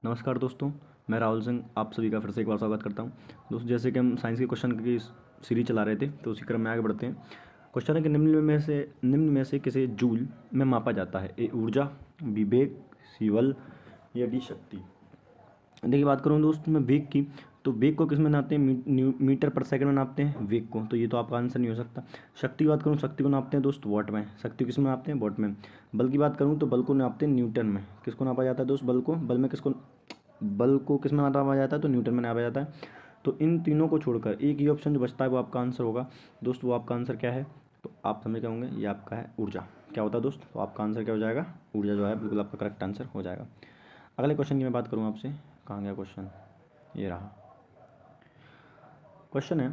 नमस्कार दोस्तों, मैं राहुल सिंह आप सभी का फिर से एक बार स्वागत करता हूं। दोस्तों, जैसे कि हम साइंस के क्वेश्चन की सीरीज चला रहे थे, तो उसी क्रम में आगे बढ़ते हैं। क्वेश्चन है कि निम्न में से किसे जूल में मापा जाता है? ए ऊर्जा, बी वेग, सी बल या डी शक्ति। देखिए, बात करूँ दोस्त मैं वेग की, तो वेग को किस में नापते हैं? मीटर पर सेकंड में नापते हैं वेग को, तो ये तो आपका आंसर नहीं हो सकता। शक्ति की बात करूँ, शक्ति को नापते हैं दोस्त वॉट में। शक्ति किस में नापते हैं? वॉट में। बल की बात करूँ तो बल को नापते हैं न्यूटन में। किसको नापा जाता है दोस्त? बल को किस में नापा जाता है? तो न्यूटन में नापा जाता है। तो इन तीनों को छोड़कर एक ही ऑप्शन जो बचता है वो आपका आंसर होगा दोस्त। वो आपका आंसर क्या है? तो आप समझ गए होंगे, ये आपका है ऊर्जा। क्या होता है दोस्त? तो आपका आंसर क्या हो जाएगा? ऊर्जा जो है बिल्कुल आपका करेक्ट आंसर हो जाएगा। अगले क्वेश्चन की मैं बात करूँ आपसे, कहाँ गया क्वेश्चन? ये रहा। क्वेश्चन है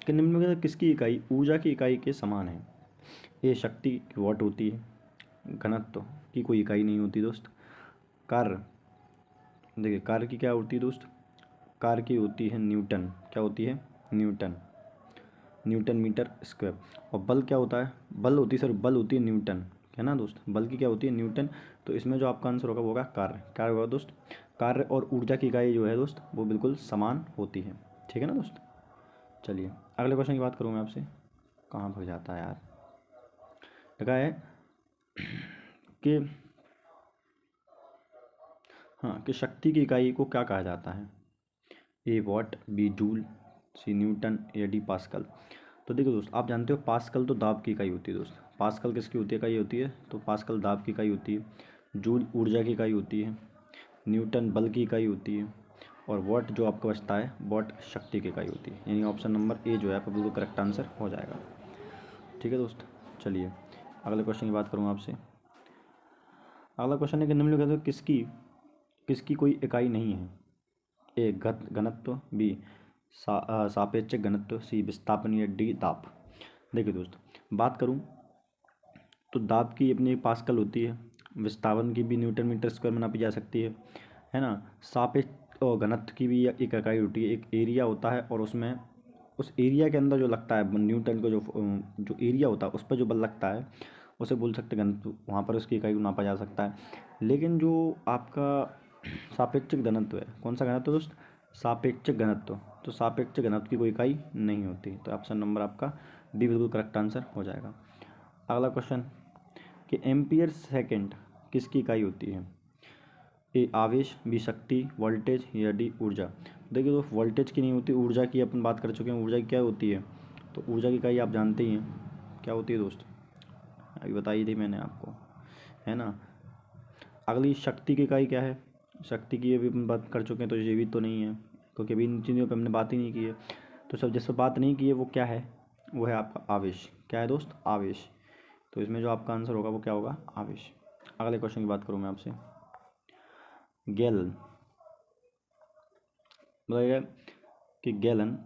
कि निम्न में से किसकी इकाई ऊर्जा की इकाई के समान है? ए शक्ति वॉट होती है। घनत्व की कोई इकाई नहीं होती दोस्त। कार्य, देखिए कार्य की क्या होती है दोस्त? कार्य की होती है न्यूटन। क्या होती है? न्यूटन। Newton meter square. और बल क्या होता है? बल होती है न्यूटन, है ना दोस्त। बल की क्या होती है? न्यूटन। तो इसमें जो आपका आंसर होगा वो होगा कार्य। क्या होगा दोस्त? कार्य और ऊर्जा की इकाई जो है दोस्त वो बिल्कुल समान होती है। ठीक है ना दोस्त। चलिए अगले क्वेश्चन की बात करूँ मैं आपसे। कहाँ भग जाता है यार? लगा है कि हाँ, कि शक्ति की इकाई को क्या कहा जाता है? A watt, B joule, C Newton या डी पास्कल। तो देखो दोस्त, आप जानते हो पास्कल तो दाब की इकाई होती है दोस्त। पास्कल किसकी होती है? इकाई होती है, तो पास्कल दाब की इकाई होती है। जूल ऊर्जा की इकाई होती है। न्यूटन बल की इकाई होती है। और वॉट जो आपका बचता है, वॉट शक्ति की इकाई होती है। यानी ऑप्शन नंबर ए जो है आपका बिल्कुल करेक्ट आंसर हो जाएगा। ठीक है दोस्त। चलिए अगले क्वेश्चन की बात करूँ आपसे। अगला क्वेश्चन है कि निम्नलिखित में किसकी किसकी कोई इकाई नहीं है? ए घनत्व, बी सापेक्षिक घनत्व, सी विस्थापन या डी दाब। देखिए दोस्त, बात करूं तो दाब की अपनी पास्कल होती है। विस्थापन की भी न्यूटन मीटर स्क्वायर में नापी जा सकती है ना। सापेक्ष और घनत्व की भी एक इकाई होती है। एक एरिया होता है और उसमें उस एरिया के अंदर जो लगता है न्यूटन को, जो एरिया होता है उस पर जो बल लगता है उसे बोल सकते हैं घनत्व। वहाँ पर उसकी इकाई को नापा जा सकता है। लेकिन जो आपका सापेक्षिक घनत्व है, कौन सा घनत्व दोस्त? सापेक्षिक घनत्व। तो सापेक्षिक घनत्व की कोई इकाई नहीं होती। तो ऑप्शन नंबर आपका डी बिल्कुल करेक्ट आंसर हो जाएगा। अगला क्वेश्चन कि एम्पियर सेकंड किसकी इकाई होती है? ए आवेश, बी शक्ति, वोल्टेज या डी ऊर्जा। देखिए दोस्त, वोल्टेज की नहीं होती, ऊर्जा की अपन बात कर चुके हैं। ऊर्जा की क्या होती है? तो ऊर्जा की इकाई आप जानते ही हैं क्या होती है दोस्त, अभी बताई थी मैंने आपको, है ना। अगली शक्ति की इकाई क्या है? शक्ति की अभी अपन बात कर चुके हैं, तो ये भी तो नहीं है, क्योंकि अभी इन चीज़ों पर हमने बात ही नहीं की है। तो सब जिस पर बात नहीं की है वो क्या है? वो है आपका आवेश। क्या है दोस्त? आवेश। तो इसमें जो आपका आंसर होगा वो क्या होगा? आवेश। अगले क्वेश्चन की बात करूँ मैं आपसे। गैलन, बताइए कि गैलन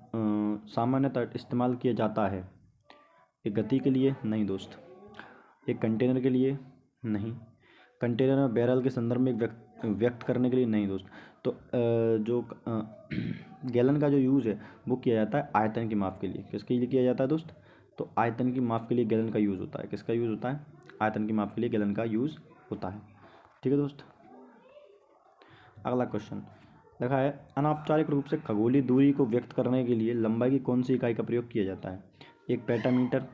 सामान्यतः इस्तेमाल किया जाता है एक गति के लिए? नहीं दोस्त। एक कंटेनर के लिए? नहीं। कंटेनर में बैरल के संदर्भ में व्यक्त करने के लिए? नहीं दोस्त। तो जो गैलन का जो यूज़ है वो किया जाता है आयतन की माप के लिए। किसके लिए किया जाता है दोस्त? तो आयतन की माप के लिए गैलन का यूज़ होता है। किसका यूज़ होता है? आयतन की माप के लिए गैलन का यूज़ होता है। ठीक है दोस्त। अगला क्वेश्चन देखा है, अनौपचारिक रूप से खगोलीय दूरी को व्यक्त करने के लिए लंबाई की कौन सी इकाई का प्रयोग किया जाता है? एक पेटामीटर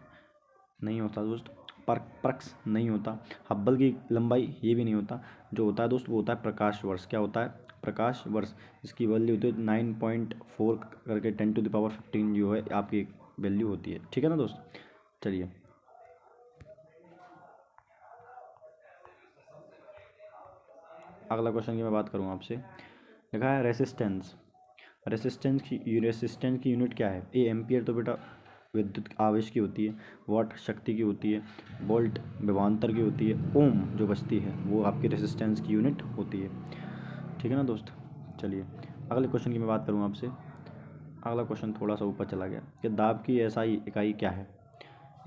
नहीं होता दोस्त। परक्स नहीं होता। हब्बल की लंबाई ये भी नहीं होता। जो होता है दोस्त वो होता है प्रकाश वर्ष। क्या होता है? प्रकाश वर्ष। इसकी वैल्यू होती है 9.4 करके 10⁻15 जो है आपकी वैल्यू होती है। ठीक है ना दोस्त। चलिए अगला क्वेश्चन की मैं बात करूँ आपसे। लिखा है रेसिस्टेंस। रेसिस्टेंस की यूनिट क्या है? ए एम्पियर तो बेटा विद्युत आवेश की होती है। वॉट शक्ति की होती है। वोल्ट विभवांतर की होती है। ओम जो बचती है वो आपकी रेसिस्टेंस की यूनिट होती है। ठीक है ना दोस्त। चलिए अगले क्वेश्चन की मैं बात करूँ आपसे। अगला क्वेश्चन थोड़ा सा ऊपर चला गया कि दाब की एसआई इकाई क्या है?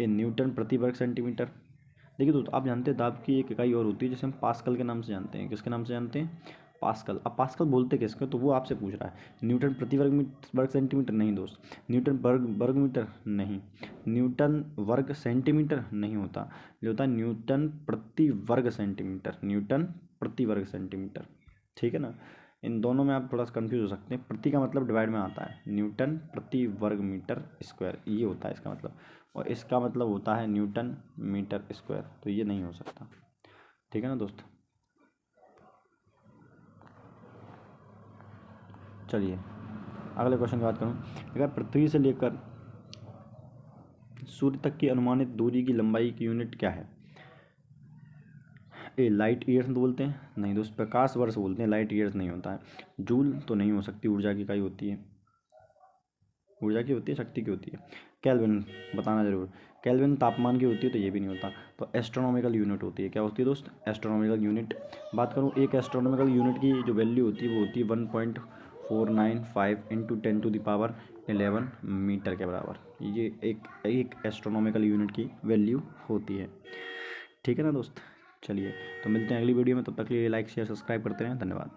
ये न्यूटन प्रति वर्ग सेंटीमीटर। देखिए दोस्त, आप जानते हैं दाब की एक इकाई और होती है जिसे हम पास्कल के नाम से जानते हैं। किसके नाम से जानते हैं? पास्कल। अब पास्कल बोलते किसको, तो वो आपसे पूछ रहा है। न्यूटन प्रति वर्ग सेंटीमीटर नहीं दोस्त। न्यूटन वर्ग मीटर नहीं। न्यूटन वर्ग सेंटीमीटर नहीं होता। ये होता है न्यूटन प्रति वर्ग सेंटीमीटर। न्यूटन प्रति वर्ग सेंटीमीटर। ठीक है ना। इन दोनों में आप थोड़ा सा कन्फ्यूज हो सकते हैं। प्रति का मतलब डिवाइड में आता है, न्यूटन प्रति वर्ग मीटर स्क्वायर, ये होता है इसका मतलब, और इसका मतलब होता है न्यूटन मीटर स्क्वायर, तो ये नहीं हो सकता। ठीक है ना दोस्त। चलिए अगले क्वेश्चन की बात करूँ। अगर पृथ्वी से लेकर सूर्य तक की अनुमानित दूरी की लंबाई की यूनिट क्या है? ए लाइट ईयर्स बोलते हैं, नहीं दोस्त, प्रकाश वर्ष बोलते हैं, लाइट ईयर्स नहीं होता है। जूल तो नहीं हो सकती, ऊर्जा की इकाई होती है, ऊर्जा की होती है, शक्ति की होती है। केल्विन बताना जरूर, केल्विन तापमान की होती है, तो ये भी नहीं होता। तो एस्ट्रोनॉमिकल यूनिट होती है, क्या होती है दोस्त? Astronomical unit. बात करूँ एक एस्ट्रोनॉमिकल यूनिट की जो वैल्यू होती है वो होती है 1.495 इंटू 10⁻11 मीटर के बराबर। ये एक एस्ट्रोनॉमिकल यूनिट की वैल्यू होती है। ठीक है ना दोस्त। चलिए तो मिलते हैं अगली वीडियो में, तब तक के लिए लाइक शेयर सब्सक्राइब करते रहें, धन्यवाद।